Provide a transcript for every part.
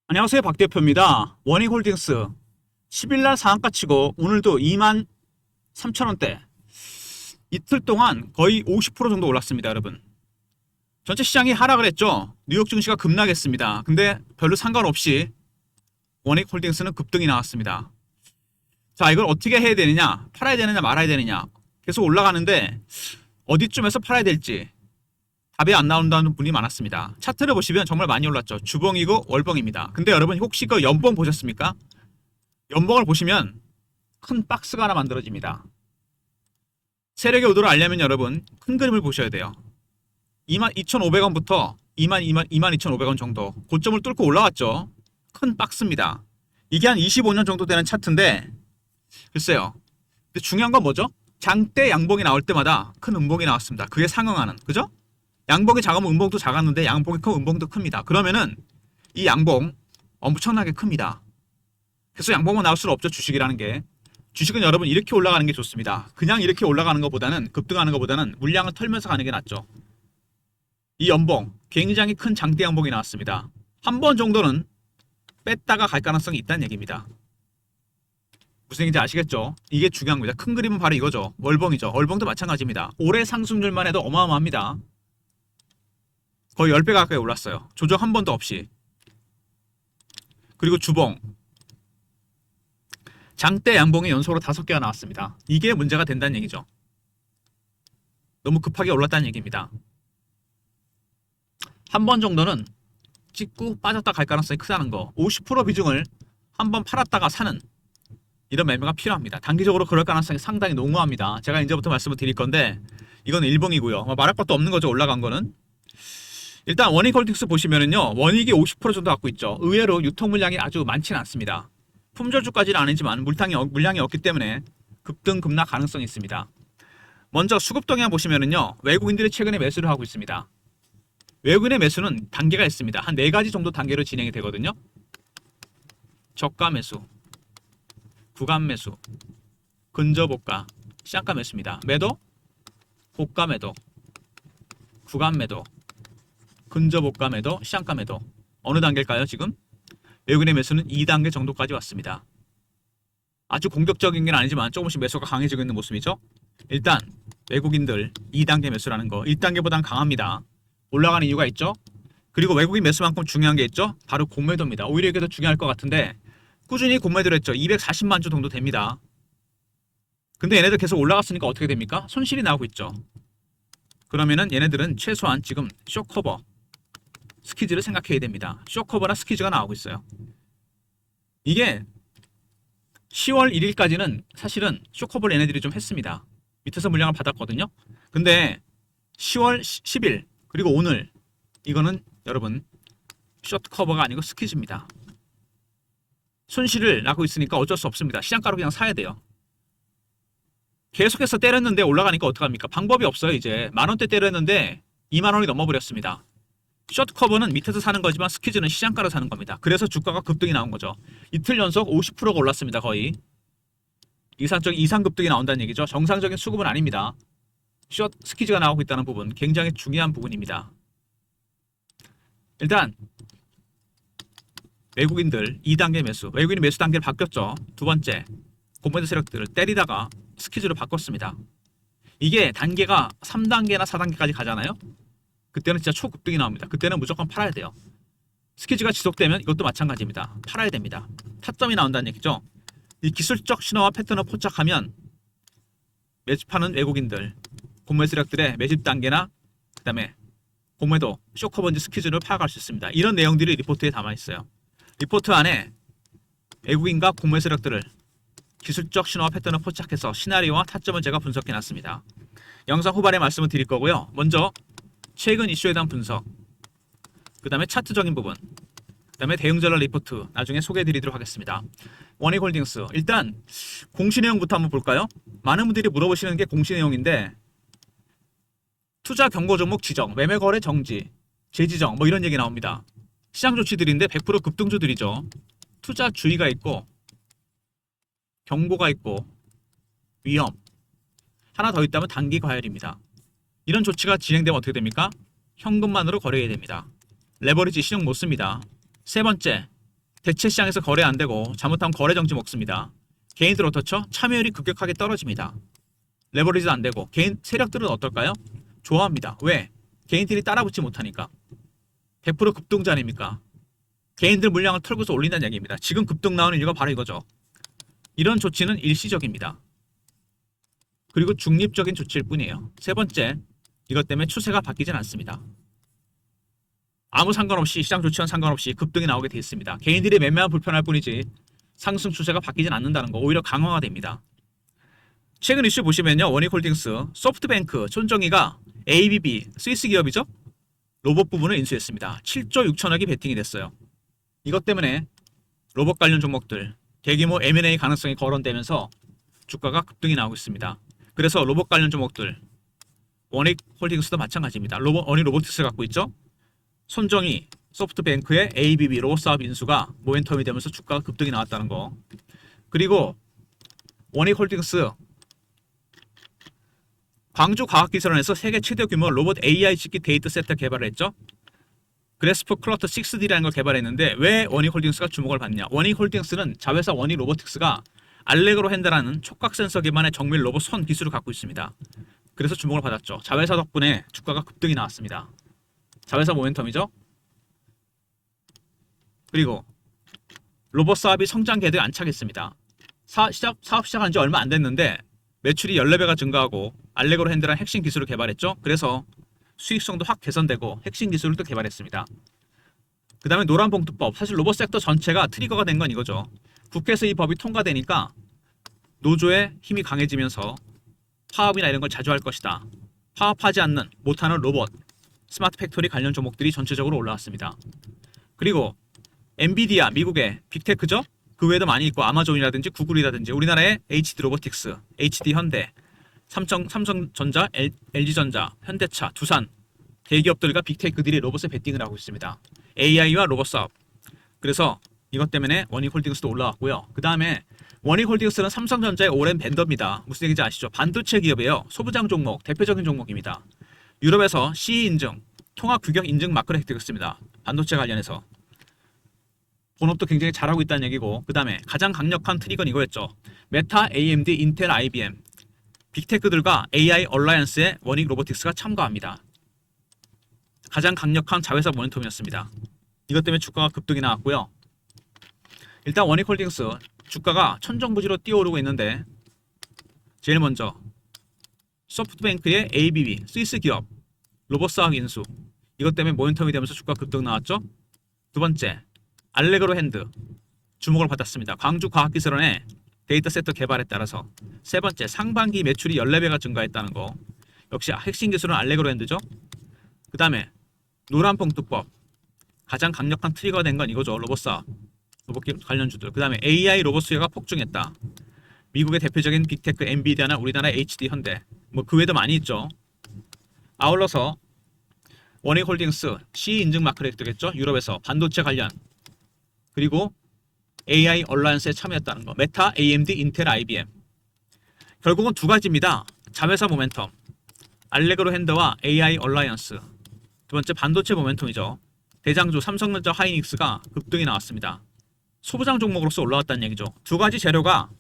안녕하세요. 박 대표입니다. 원익홀딩스 10일날 상한가 치고 오늘도 23,000원대 이틀 동안 거의 50% 정도 올랐습니다. 여러분, 전체 시장이 하락을 했죠. 뉴욕 증시가 급락했습니다. 근데 별로 상관없이 원익홀딩스는 급등이 나왔습니다. 자, 이걸 어떻게 해야 되느냐, 팔아야 되느냐 말아야 되느냐, 계속 올라가는데 어디쯤에서 팔아야 될지 답이 안 나온다는 분이 많았습니다. 차트를 보시면 정말 많이 올랐죠. 주봉이고 월봉입니다. 근데 여러분, 혹시 그 연봉 보셨습니까? 연봉을 보시면 큰 박스가 하나 만들어집니다. 세력의 의도를 알려면 여러분, 큰 그림을 보셔야 돼요. 22,500원부터 22,500원 정도 고점을 뚫고 올라왔죠. 큰 박스입니다. 이게 한 25년 정도 되는 차트인데, 글쎄요. 근데 중요한 건 뭐죠? 장대 양봉이 나올 때마다 큰 음봉이 나왔습니다. 그게 상응하는, 그죠? 양봉이 작으면 음봉도 작았는데 양봉이 크면 음봉도 큽니다. 그러면은 이 양봉 엄청나게 큽니다. 그래서 양봉만 나올 수는 없죠. 주식이라는 게. 주식은 여러분 이렇게 올라가는 게 좋습니다. 그냥 이렇게 올라가는 것보다는, 급등하는 것보다는 물량을 털면서 가는 게 낫죠. 이 연봉 굉장히 큰 장대 양봉이 나왔습니다. 한 번 정도는 뺐다가 갈 가능성이 있다는 얘기입니다. 무슨 얘기인지 아시겠죠? 이게 중요한 겁니다. 큰 그림은 바로 이거죠. 월봉이죠. 월봉도 마찬가지입니다. 올해 상승률만 해도 어마어마합니다. 거의 10배 가까이 올랐어요. 조정 한 번도 없이. 그리고 주봉. 장대 양봉이 연속으로 5개가 나왔습니다. 이게 문제가 된다는 얘기죠. 너무 급하게 올랐다는 얘기입니다. 한 번 정도는 찍고 빠졌다 갈 가능성이 크다는 거. 50% 비중을 한 번 팔았다가 사는 이런 매매가 필요합니다. 단기적으로 그럴 가능성이 상당히 농후합니다. 제가 이제부터 말씀을 드릴 건데, 이건 일봉이고요. 말할 것도 없는 거죠. 올라간 거는. 일단 원익홀딩스 보시면은요, 원익이 50% 정도 갖고 있죠. 의외로 유통 물량이 아주 많지는 않습니다. 품절주까지는 아니지만 물량이 없기 때문에 급등 급락 가능성이 있습니다. 먼저 수급 동향 보시면은요, 외국인들이 최근에 매수를 하고 있습니다. 외국인의 매수는 단계가 있습니다. 한 4가지 정도 단계로 진행이 되거든요. 저가 매수, 구간 매수, 근저고가, 시장가 매수입니다. 매도, 고가 매도, 구간 매도, 근저고가 매도, 시장가 매도. 어느 단계일까요? 지금 외국인의 매수는 2단계 정도까지 왔습니다. 아주 공격적인 게 아니지만 조금씩 매수가 강해지고 있는 모습이죠. 일단 외국인들 2단계 매수라는 거 1단계보단 강합니다. 올라가는 이유가 있죠. 그리고 외국인 매수만큼 중요한 게 있죠. 바로 공매도입니다. 오히려 이게 더 중요할 것 같은데, 꾸준히 공매도를 했죠. 240만 주 정도 됩니다. 근데 얘네들 계속 올라갔으니까 어떻게 됩니까? 손실이 나오고 있죠. 그러면은 얘네들은 최소한 지금 쇼커버, 스퀴즈를 생각해야 됩니다. 쇼커버나 스퀴즈가 나오고 있어요. 이게 10월 1일까지는 사실은 쇼커버를 얘네들이 좀 했습니다. 밑에서 물량을 받았거든요. 근데 10월 10일 그리고 오늘, 이거는 여러분 숏커버가 아니고 스퀴즈입니다. 손실을 나고 있으니까 어쩔 수 없습니다. 시장가로 그냥 사야 돼요. 계속해서 때렸는데 올라가니까 어떡합니까? 방법이 없어요. 이제 만원대 때렸는데 2만원이 넘어버렸습니다. 숏커버는 밑에서 사는 거지만 스퀴즈는 시장가로 사는 겁니다. 그래서 주가가 급등이 나온 거죠. 이틀 연속 50%가 올랐습니다. 거의 이상적인 이상급등이 나온다는 얘기죠. 정상적인 수급은 아닙니다. 숏 스퀴즈가 나오고 있다는 부분 굉장히 중요한 부분입니다. 일단 외국인들 2단계 매수, 외국인 매수 단계를 바뀌었죠. 두 번째, 공매도 세력들을 때리다가 스퀴즈로 바꿨습니다. 이게 단계가 3단계나 4단계까지 가잖아요. 그때는 진짜 초급등이 나옵니다. 그때는 무조건 팔아야 돼요. 스퀴즈가 지속되면 이것도 마찬가지입니다. 팔아야 됩니다. 타점이 나온다는 얘기죠. 이 기술적 신호와 패턴을 포착하면 매집하는 외국인들, 공매 세력들의 매집 단계나 그 다음에 공매도, 쇼커버인지 스퀴즈를 파악할 수 있습니다. 이런 내용들이 리포트에 담아 있어요. 리포트 안에 외국인과 공매 세력들을 기술적 신호와 패턴을 포착해서 시나리오와 타점을 제가 분석해 놨습니다. 영상 후반에 말씀을 드릴 거고요. 먼저 최근 이슈에 대한 분석, 그 다음에 차트적인 부분, 그 다음에 대응전략 리포트 나중에 소개해 드리도록 하겠습니다. 원익홀딩스, 일단 공시 내용부터 한번 볼까요? 많은 분들이 물어보시는 게 공시 내용인데, 투자 경고 종목 지정, 매매 거래 정지, 재지정 뭐 이런 얘기 나옵니다. 시장 조치들인데 100% 급등주들이죠. 투자 주의가 있고 경고가 있고 위험, 하나 더 있다면 단기 과열입니다. 이런 조치가 진행되면 어떻게 됩니까? 현금만으로 거래해야 됩니다. 레버리지 신용 못 씁니다. 세 번째, 대체 시장에서 거래 안 되고 잘못하면 거래 정지 먹습니다. 개인들 어떻죠? 참여율이 급격하게 떨어집니다. 레버리지도 안 되고 개인 세력들은 어떨까요? 좋아합니다. 왜? 개인들이 따라붙지 못하니까. 100% 급등자 아닙니까? 개인들 물량을 털고서 올린다는 얘기입니다. 지금 급등 나오는 이유가 바로 이거죠. 이런 조치는 일시적입니다. 그리고 중립적인 조치일 뿐이에요. 세 번째, 이것 때문에 추세가 바뀌진 않습니다. 아무 상관없이 시장 조치와는 상관없이 급등이 나오게 돼 있습니다. 개인들이 매매가 불편할 뿐이지 상승 추세가 바뀌진 않는다는 거, 오히려 강화가 됩니다. 최근 이슈 보시면요, 원익홀딩스, 소프트뱅크, 손정희가 ABB, 스위스 기업이죠? 로봇 부분을 인수했습니다. 7조 6천억이 베팅이 됐어요. 이것 때문에 로봇 관련 종목들 대규모 M&A 가능성이 거론되면서 주가가 급등이 나오고 있습니다. 그래서 로봇 관련 종목들 원익홀딩스도 마찬가지입니다. 원익로보틱스 갖고 있죠? 손정희, 소프트뱅크의 ABB 로봇사업 인수가 모멘텀이 되면서 주가가 급등이 나왔다는 거. 그리고 원익홀딩스 광주과학기술원에서 세계 최대 규모 로봇 AI 찍기 데이터 센터 개발을 했죠. 그래스퍼 클러터 6D라는 걸 개발했는데 왜 원익홀딩스가 주목을 받냐. 원익홀딩스는 자회사 원익로보틱스가 알레그로 핸드라는 촉각 센서 기반의 정밀 로봇 손 기술을 갖고 있습니다. 그래서 주목을 받았죠. 자회사 덕분에 주가가 급등이 나왔습니다. 자회사 모멘텀이죠. 그리고 로봇 사업이 성장 궤도에 안착했습니다. 사업 시작한 지 얼마 안 됐는데 매출이 14배가 증가하고 알레그로 핸드라는 핵심 기술을 개발했죠. 그래서 수익성도 확 개선되고 핵심 기술을 또 개발했습니다. 그 다음에 노란봉투법. 사실 로봇 섹터 전체가 트리거가 된 건 이거죠. 국회에서 이 법이 통과되니까 노조의 힘이 강해지면서 파업이나 이런 걸 자주 할 것이다. 파업하지 않는 못하는 로봇, 스마트 팩토리 관련 종목들이 전체적으로 올라왔습니다. 그리고 엔비디아, 미국의 빅테크죠? 그 외에도 많이 있고 아마존이라든지 구글이라든지 우리나라의 HD 로보틱스, HD 현대, 삼성전자, LG전자, 현대차, 두산 대기업들과 빅테크들이 로봇에 베팅을 하고 있습니다. AI와 로봇 사업. 그래서 이것 때문에 원익홀딩스도 올라왔고요. 그 다음에 원익홀딩스는 삼성전자의 오랜 벤더입니다. 무슨 얘기인지 아시죠? 반도체 기업이에요. 소부장 종목, 대표적인 종목입니다. 유럽에서 CE 인증, 통합 규격 인증 마크를 획득했습니다. 반도체 관련해서. 본업도 굉장히 잘하고 있다는 얘기고, 그 다음에 가장 강력한 트리거는 이거였죠. 메타, AMD, 인텔, IBM, 빅테크들과 AI 얼라이언스에 원익로보틱스가 참가합니다. 가장 강력한 자회사 모멘텀이었습니다. 이것 때문에 주가가 급등이 나왔고요. 일단 원익홀딩스 주가가 천정부지로 뛰어오르고 있는데, 제일 먼저 소프트뱅크의 ABB, 스위스 기업, 로봇사업 인수, 이것 때문에 모멘텀이 되면서 주가 급등 나왔죠. 두 번째, 알레그로 핸드 주목을 받았습니다. 광주과학기술원의 데이터 센터 개발에 따라서. 세 번째, 상반기 매출이 14배가 증가했다는 거. 역시 핵심 기술은 알레그로 핸드죠. 그 다음에 노란봉투법, 가장 강력한 트리거가 된 건 이거죠. 로봇사업, 로봇 관련주들. 그 다음에 AI 로봇 수요가 폭증했다. 미국의 대표적인 빅테크 엔비디아나 우리나라 HD 현대, 뭐 그 외에도 많이 있죠. 아울러서 원익홀딩스 CE 인증 마크를 획득했죠. 유럽에서 반도체 관련. 그리고 AI 얼라이언스에 참여했다는 거. 메타, AMD, 인텔, IBM. 결국은 두 가지입니다. 자회사 모멘텀, 알레그로 핸드와 AI 얼라이언스. 두 번째, 반도체 모멘텀이죠. 대장주 삼성전자, 하이닉스가 급등이 나왔습니다. 소부장 종목으로서 올라왔다는 얘기죠. 두 가지 재료가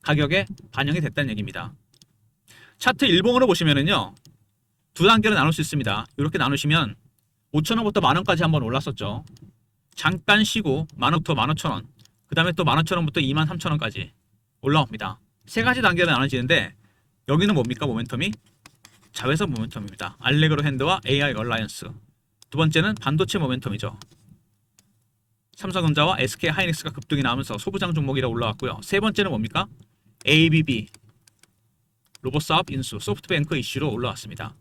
가격에 반영이 됐다는 얘기입니다. 차트 일봉으로 보시면은요, 두 단계로 나눌 수 있습니다. 이렇게 나누시면 5,000원부터 10,000원까지 한번 올랐었죠. 잠깐 쉬고 10,000원부터 15,000원, 그 다음에 또 15,000원부터 23,000원까지 올라옵니다. 세 가지 단계로 나눠지는데, 여기는 뭡니까? 모멘텀이 자회사 모멘텀입니다. 알레그로 핸드와 AI 얼라이언스. 두 번째는 반도체 모멘텀이죠. 삼성전자와 SK 하이닉스가 급등이 나오면서 소부장 종목이라 올라왔고요. 세 번째는 뭡니까? ABB 로봇사업 인수, 소프트뱅크 이슈로 올라왔습니다.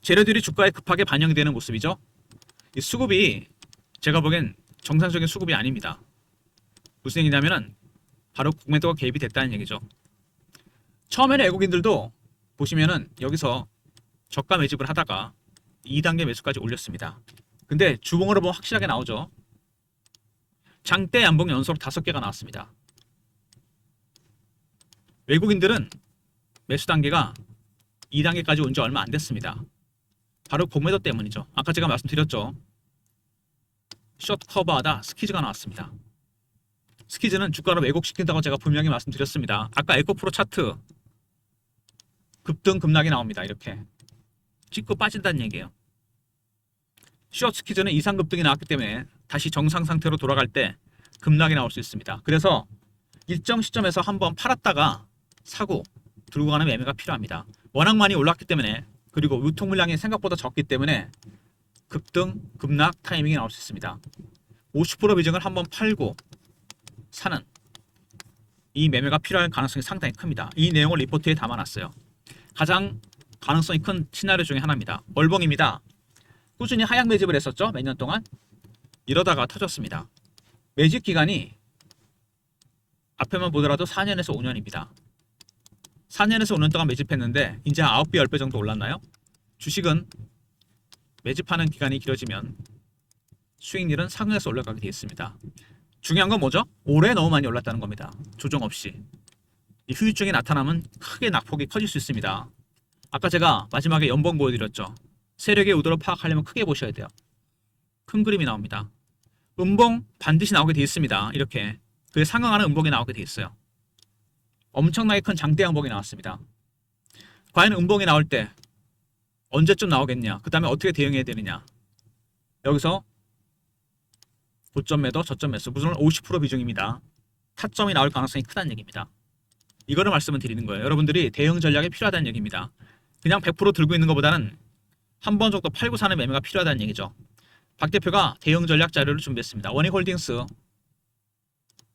재료들이 주가에 급하게 반영이 되는 모습이죠. 이 수급이 제가 보기엔 정상적인 수급이 아닙니다. 무슨 얘기냐면은 바로 공매도가 개입이 됐다는 얘기죠. 처음에는 외국인들도 보시면은 여기서 저가 매집을 하다가 2단계 매수까지 올렸습니다. 근데 주봉으로 보면 확실하게 나오죠. 장대 양봉 연속 5개가 나왔습니다. 외국인들은 매수 단계가 2단계까지 온 지 얼마 안 됐습니다. 바로 공매도 때문이죠. 아까 제가 말씀드렸죠. 숏 커버하다 스키즈가 나왔습니다. 스키즈는 주가를 왜곡시킨다고 제가 분명히 말씀드렸습니다. 아까 에코프로 차트 급등 급락이 나옵니다. 이렇게 찍고 빠진다는 얘기예요. 숏 스키즈는 이상 급등이 나왔기 때문에 다시 정상 상태로 돌아갈 때 급락이 나올 수 있습니다. 그래서 일정 시점에서 한번 팔았다가 사고 들고 가는 매매가 필요합니다. 워낙 많이 올랐기 때문에, 그리고 유통 물량이 생각보다 적기 때문에 급등 급락 타이밍이 나올 수 있습니다. 50% 비중을 한번 팔고 사는 이 매매가 필요할 가능성이 상당히 큽니다. 이 내용을 리포트에 담아놨어요. 가장 가능성이 큰 시나리오 중에 하나입니다. 월봉입니다. 꾸준히 하향 매집을 했었죠. 몇 년 동안. 이러다가 터졌습니다. 매집 기간이 앞에만 보더라도 4년에서 5년입니다. 4년에서 5년 동안 매집했는데 이제 9배, 10배 정도 올랐나요? 주식은 매집하는 기간이 길어지면 수익률은 상승해서 올라가게 되어 있습니다. 중요한 건 뭐죠? 올해 너무 많이 올랐다는 겁니다. 조정 없이. 이 후유증이 나타나면 크게 낙폭이 커질 수 있습니다. 아까 제가 마지막에 연봉 보여드렸죠. 세력의 의도를 파악하려면 크게 보셔야 돼요. 큰 그림이 나옵니다. 음봉 반드시 나오게 되어 있습니다. 이렇게 그에 상응하는 음봉이 나오게 되어 있어요. 엄청나게 큰 장대 양봉이 나왔습니다. 과연 음봉이 나올 때 언제쯤 나오겠냐, 그 다음에 어떻게 대응해야 되느냐. 여기서 고점 매도, 저점 매수, 무슨 50% 비중입니다. 타점이 나올 가능성이 크다는 얘기입니다. 이거를 말씀을 드리는 거예요. 여러분들이 대응 전략이 필요하다는 얘기입니다. 그냥 100% 들고 있는 것보다는 한 번 정도 팔고 사는 매매가 필요하다는 얘기죠. 박 대표가 대응 전략 자료를 준비했습니다. 원익홀딩스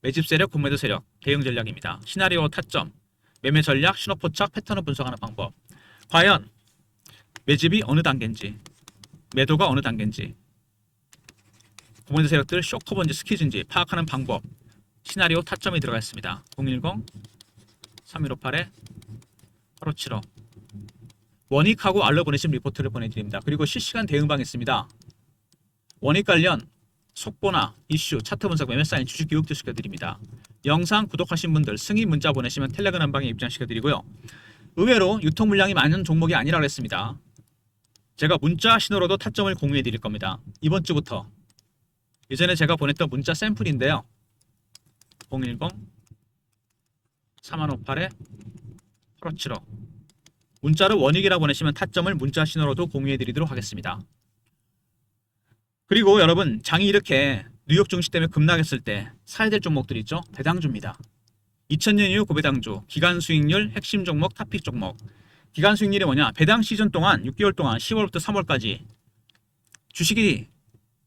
매집 세력, 공매도 세력, 대응 전략입니다. 시나리오 타점, 매매 전략, 신호 포착, 패턴을 분석하는 방법. 과연 매집이 어느 단계인지, 매도가 어느 단계인지, 공매도 세력들 쇼커버인지 스퀴즈인지 파악하는 방법, 시나리오 타점이 들어가 있습니다. 010-3158-8575 원익하고 알러 보내신 리포트를 보내드립니다. 그리고 실시간 대응방 있습니다. 원익 관련 속보나 이슈, 차트 분석, 매매 사인, 주식 교육도 시켜드립니다. 영상 구독하신 분들 승인 문자 보내시면 텔레그램 방에 입장시켜드리고요. 의외로 유통 물량이 많은 종목이 아니라고 했습니다. 제가 문자 신호로도 타점을 공유해 드릴 겁니다. 이번 주부터. 예전에 제가 보냈던 문자 샘플인데요. 010-3158-8575 문자로 원익이라 보내시면 타점을 문자 신호로도 공유해 드리도록 하겠습니다. 그리고 여러분, 장이 이렇게 뉴욕 증시 때문에 급락했을 때 사야 될 종목들이 있죠. 배당주입니다. 2000년 이후 고배당주, 기간 수익률, 핵심 종목, 탑픽 종목. 기간 수익률이 뭐냐? 배당 시즌 동안 6개월 동안 10월부터 3월까지 주식이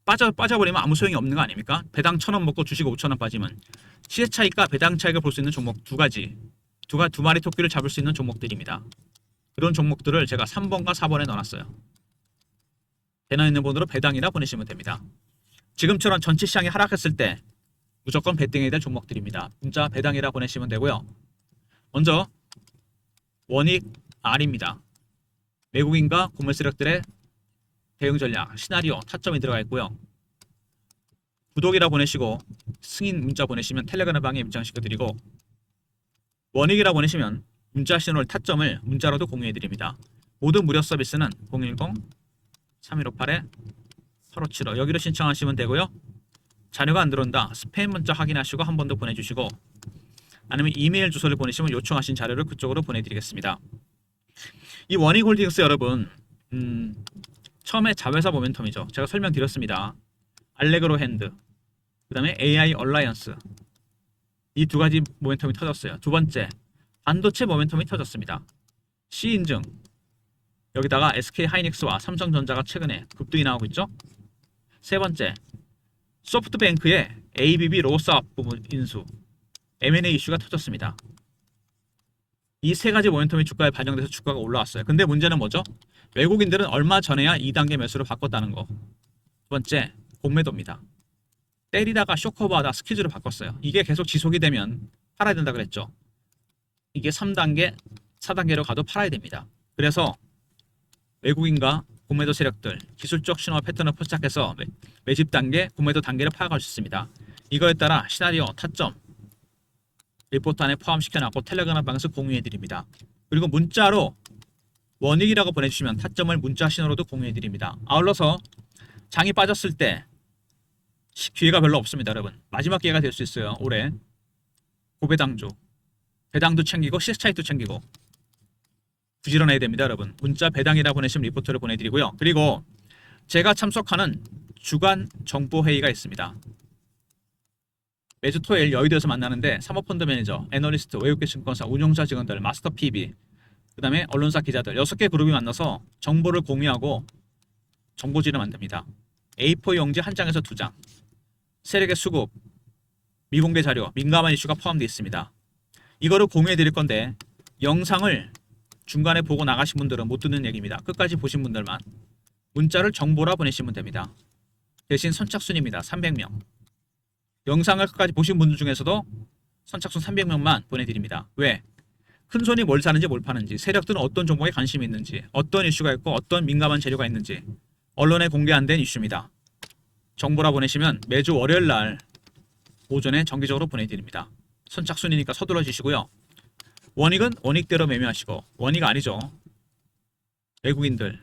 빠져버리면 아무 소용이 없는 거 아닙니까? 배당 1,000원 먹고 주식 5,000원 빠지면 시세 차익과 배당 차익을 볼 수 있는 종목 두 가지, 두 마리 토끼를 잡을 수 있는 종목들입니다. 그런 종목들을 제가 3번과 4번에 넣어놨어요. 배너 있는 번호로 배당이라 보내시면 됩니다. 지금처럼 전체 시장이 하락했을 때 무조건 배팅해야 될 종목들입니다. 문자 배당이라 보내시면 되고요. 먼저 원익 R입니다. 외국인과 고물 세력들의 대응 전략, 시나리오, 타점이 들어가 있고요. 구독이라 보내시고 승인 문자 보내시면 텔레그램 방에 입장시켜드리고, 원익이라 보내시면 문자 신호를 타점을 문자로도 공유해드립니다. 모든 무료 서비스는 010-3158-8575 여기로 신청하시면 되고요. 자료가 안 들어온다, 스팸 문자 확인하시고 한 번 더 보내주시고, 아니면 이메일 주소를 보내시면 요청하신 자료를 그쪽으로 보내드리겠습니다. 이 원익홀딩스 여러분, 처음에 자회사 모멘텀이죠. 제가 설명드렸습니다. 알레그로 핸드, 그 다음에 AI 얼라이언스, 이 두 가지 모멘텀이 터졌어요. 두 번째, 반도체 모멘텀이 터졌습니다. C인증, 여기다가 SK 하이닉스와 삼성전자가 최근에 급등이 나오고 있죠. 세 번째, 소프트뱅크의 ABB 로스업 부분 인수, M&A 이슈가 터졌습니다. 이 세 가지 모멘텀이 주가에 반영돼서 주가가 올라왔어요. 근데 문제는 뭐죠? 외국인들은 얼마 전에야 2단계 매수로 바꿨다는 거. 두 번째, 공매도입니다. 때리다가 쇼커버하다 스퀴즈로 바꿨어요. 이게 계속 지속이 되면 팔아야 된다 그랬죠. 이게 3단계, 4단계로 가도 팔아야 됩니다. 그래서 외국인과 공매도 세력들 기술적 신호와 패턴을 포착해서 매집 단계, 공매도 단계를 파악할 수 있습니다. 이거에 따라 시나리오, 타점, 리포트 안에 포함시켜놨고 텔레그램 방에서 공유해드립니다. 그리고 문자로 원익이라고 보내주시면 타점을 문자 신호로도 공유해드립니다. 아울러서 장이 빠졌을 때 기회가 별로 없습니다, 여러분. 마지막 기회가 될 수 있어요. 올해 고배당주, 배당도 챙기고 시세 차익도 챙기고 부지런해야 됩니다, 여러분. 문자 배당이라 보내시면 리포트를 보내드리고요. 그리고 제가 참석하는 주간 정보회의가 있습니다. 매주 토요일 여의도에서 만나는데 사모펀드 매니저, 애널리스트, 외국계 증권사, 운용사 직원들, 마스터 PB, 그 다음에 언론사 기자들 6개 그룹이 만나서 정보를 공유하고 정보지를 만듭니다. A4 용지 1장에서 2장, 세력의 수급, 미공개 자료, 민감한 이슈가 포함되어 있습니다. 이거를 공유해 드릴 건데 영상을 중간에 보고 나가신 분들은 못 듣는 얘기입니다. 끝까지 보신 분들만 문자를 정보라 보내시면 됩니다. 대신 선착순입니다. 300명. 영상을 끝까지 보신 분들 중에서도 선착순 300명만 보내드립니다. 왜? 큰손이 뭘 사는지 뭘 파는지, 세력들은 어떤 종목에 관심이 있는지, 어떤 이슈가 있고 어떤 민감한 재료가 있는지 언론에 공개 안 된 이슈입니다. 정보라 보내시면 매주 월요일 날 오전에 정기적으로 보내드립니다. 선착순이니까 서둘러 주시고요. 원익은 원익대로 매매하시고, 원익 아니죠. 외국인들,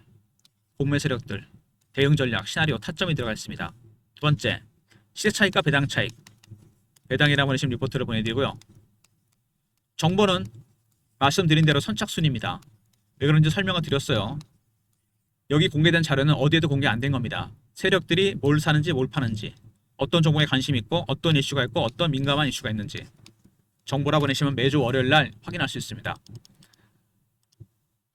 공매 세력들, 대응 전략, 시나리오, 타점이 들어가 있습니다. 두 번째, 시세 차익과 배당 차익. 배당이라 보내시면 리포트를 보내드리고요. 정보는 말씀드린 대로 선착순입니다. 왜 그런지 설명을 드렸어요. 여기 공개된 자료는 어디에도 공개 안 된 겁니다. 세력들이 뭘 사는지 뭘 파는지, 어떤 종목에 관심이 있고 어떤 이슈가 있고 어떤 민감한 이슈가 있는지 정보라 보내시면 매주 월요일 날 확인할 수 있습니다.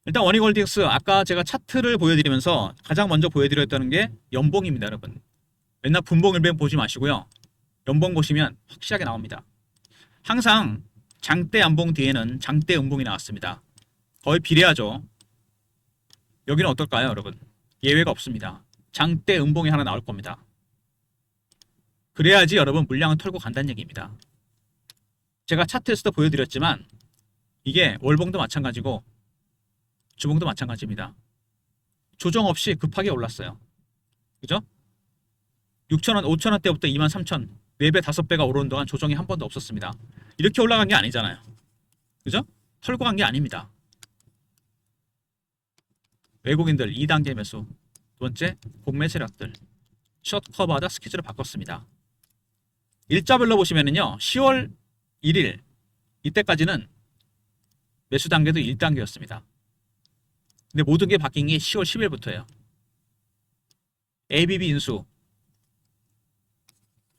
일단 원익홀딩스, 아까 제가 차트를 보여드리면서 가장 먼저 보여드렸다는 게 연봉입니다, 여러분. 맨날 분봉 일변 보지 마시고요. 연봉 보시면 확실하게 나옵니다. 항상 장대 연봉 뒤에는 장대 음봉이 나왔습니다. 거의 비례하죠. 여기는 어떨까요, 여러분? 예외가 없습니다. 장대 음봉이 하나 나올 겁니다. 그래야지 여러분 물량을 털고 간다는 얘기입니다. 제가 차트에서도 보여드렸지만 이게 월봉도 마찬가지고 주봉도 마찬가지입니다. 조정 없이 급하게 올랐어요. 그죠? 6,000원, 5,000원대부터 23,000, 4배, 5배가 오르는 동안 조정이 한 번도 없었습니다. 이렇게 올라간 게 아니잖아요. 그죠? 털고 간 게 아닙니다. 외국인들 2단계 매수, 두 번째 공매 세력들, 숏 커버하다 스케줄을 바꿨습니다. 일자별로 보시면은요, 10월 1일 이때까지는 매수 단계도 1단계였습니다. 근데 모든 게 바뀐 게 10월 10일부터예요. ABB 인수,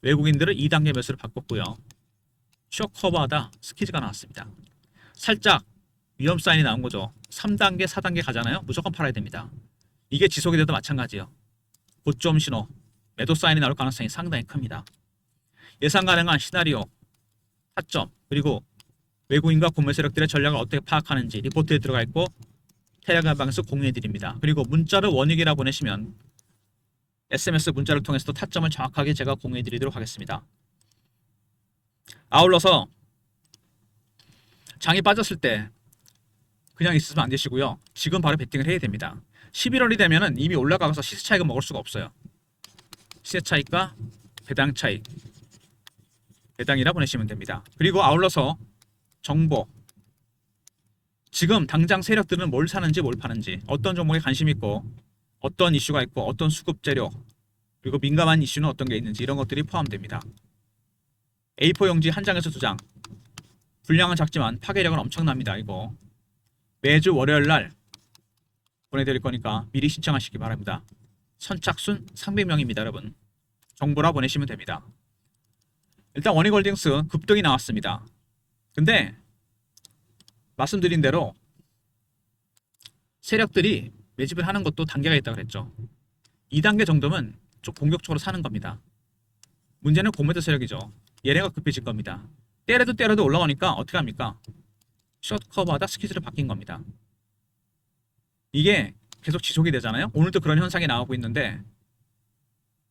외국인들은 2단계 매수를 바꿨고요. 숏 커버하다 스키즈가 나왔습니다. 살짝 위험 사인이 나온 거죠. 3단계, 4단계 가잖아요. 무조건 팔아야 됩니다. 이게 지속이 돼도 마찬가지예요. 고점 신호, 매도 사인이 나올 가능성이 상당히 큽니다. 예상 가능한 시나리오, 타점, 그리고 외국인과 공매 세력들의 전략을 어떻게 파악하는지 리포트에 들어가 있고 텔레그램 방에서 공유해 드립니다. 그리고 문자로 원익이라 보내시면 SMS 문자를 통해서도 타점을 정확하게 제가 공유해 드리도록 하겠습니다. 아울러서 장이 빠졌을 때 그냥 있으면 안 되시고요. 지금 바로 베팅을 해야 됩니다. 11월이 되면은 이미 올라가서 시세 차익을 먹을 수가 없어요. 시세 차익과 배당 차익, 배당이라 보내시면 됩니다. 그리고 아울러서 정보, 지금 당장 세력들은 뭘 사는지 뭘 파는지, 어떤 종목에 관심 있고 어떤 이슈가 있고 어떤 수급 재료, 그리고 민감한 이슈는 어떤 게 있는지 이런 것들이 포함됩니다. A4 용지 1장에서 2장, 분량은 작지만 파괴력은 엄청납니다. 이거 매주 월요일 날 보내드릴 거니까 미리 신청하시기 바랍니다. 선착순 300명입니다, 여러분. 정보라 보내시면 됩니다. 일단 원익홀딩스 급등이 나왔습니다. 근데 말씀드린 대로 세력들이 매집을 하는 것도 단계가 있다고 그랬죠. 2단계 정도면 좀 공격적으로 사는 겁니다. 문제는 공매도 세력이죠. 얘네가 급해진 겁니다. 때려도 올라오니까 어떻게 합니까? 숏 커버하다 스키즈를 바뀐 겁니다. 이게 계속 지속이 되잖아요. 오늘도 그런 현상이 나오고 있는데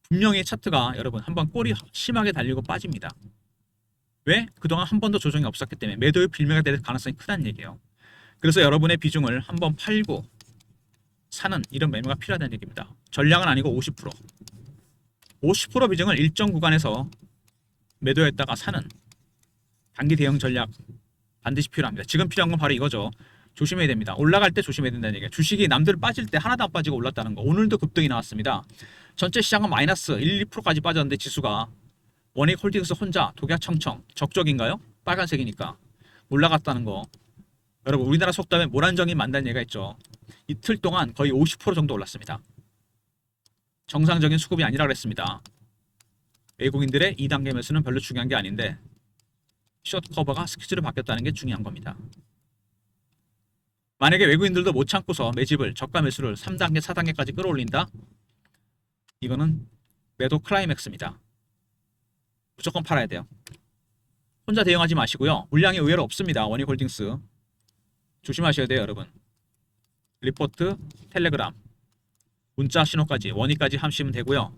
분명히 차트가 여러분 한번 꼬리 심하게 달리고 빠집니다. 왜? 그동안 한 번도 조정이 없었기 때문에 매도의 빌미가 될 가능성이 크다는 얘기예요. 그래서 여러분의 비중을 한번 팔고 사는 이런 매매가 필요하다는 얘기입니다. 전량은 아니고 50%. 50% 비중을 일정 구간에서 매도했다가 사는 단기 대응 전략 반드시 필요합니다. 지금 필요한 건 바로 이거죠. 조심해야 됩니다. 올라갈 때 조심해야 된다는 얘기예요. 주식이 남들 빠질 때 하나도 안 빠지고 올랐다는 거. 오늘도 급등이 나왔습니다. 전체 시장은 마이너스 1, 2%까지 빠졌는데 지수가 원익홀딩스 혼자 독야청청 적적인가요? 빨간색이니까 올라갔다는 거. 여러분 우리나라 속담에 모란정이 만다는 얘기가 있죠. 이틀 동안 거의 50% 정도 올랐습니다. 정상적인 수급이 아니라 그랬습니다. 외국인들의 2단계 매수는 별로 중요한 게 아닌데 숏 커버가 스퀴즈로 바뀌었다는 게 중요한 겁니다. 만약에 외국인들도 못 참고서 매집을 저가 매수를 3단계, 4단계까지 끌어올린다? 이거는 매도 클라이맥스입니다. 무조건 팔아야 돼요. 혼자 대응하지 마시고요. 물량이 의외로 없습니다. 원익홀딩스. 조심하셔야 돼요, 여러분. 리포트, 텔레그램, 문자 신호까지, 원익까지 하시면 되고요.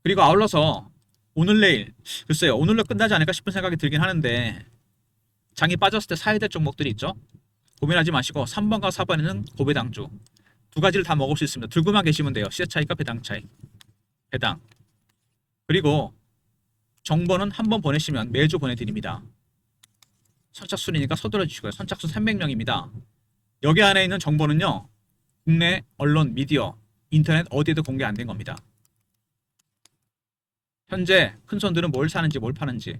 그리고 아울러서 오늘 내일, 글쎄요. 오늘로 끝나지 않을까 싶은 생각이 들긴 하는데 장이 빠졌을 때 사야 될 종목들이 있죠. 고민하지 마시고 3번과 4번에는 고배당주 두 가지를 다 먹을 수 있습니다. 들고만 계시면 돼요. 시세 차이가 배당 차이. 배당. 그리고 정보는 한 번 보내시면 매주 보내드립니다. 선착순이니까 서둘러 주시고요. 선착순 300명입니다. 여기 안에 있는 정보는요. 국내 언론, 미디어, 인터넷 어디에도 공개 안 된 겁니다. 현재 큰 손들은 뭘 사는지 뭘 파는지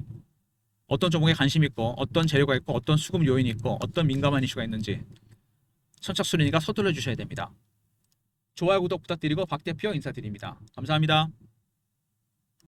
어떤 종목에 관심 있고 어떤 재료가 있고 어떤 수급 요인이 있고 어떤 민감한 이슈가 있는지 선착순이니까 서둘러 주셔야 됩니다. 좋아요 구독 부탁드리고 박 대표 인사드립니다. 감사합니다.